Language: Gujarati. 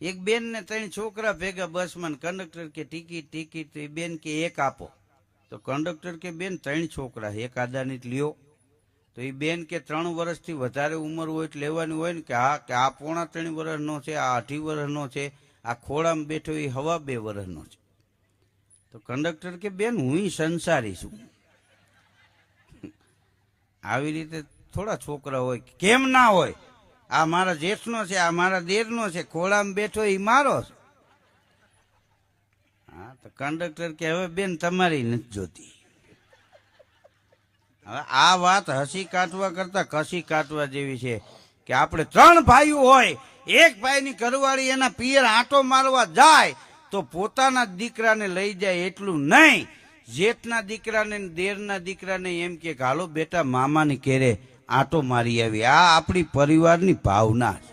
એક બેન ને 3 છોકરા ભેગા બસમાં, કંડક્ટર કે ટિકિટ ટિકિટ, તો એ બેન કે એક આપો. તો કંડક્ટર કે બેન 3 છોકરા, એક આદાની જ લ્યો. તો એ બેન કે 3 વર્ષથી વધારે ઉંમર હોય એટલે લેવાની હોય ને, કે હા, કે આ 3.5 વર્ષનો છે, આ 2.5 વર્ષનો છે, આ ખોળામાં બેઠો એ 2.5 વર્ષનો છે. તો કંડક્ટર કે બેન હું સંસારી છું. આવી રીતે થોડા છોકરા હોય? કેમ ના હોય? આ મારા જેઠનો છે, આ મારા દેરનો છે, ખોળામાં બેઠો એ મારો છે. હા, તો કંડક્ટર કે હવે બેન તમારી નથી જોતી. હવે આ વાત હસી કાઢવા કરતા કસી કાઢવા જેવી છે કે આપણે 3 ભાઈઓ હોય, એક ભાઈની ઘરવાળી એના પિયર આંટો મારવા જાય તો પોતાના દીકરાને લઈ જાય એટલું નહીં, જેઠના દીકરાને દેરના દીકરાને એમ કે હાલો બેટા મામાની ઘેરે આંટો મારી આવી. આ આપણી પરિવારની ભાવના છે.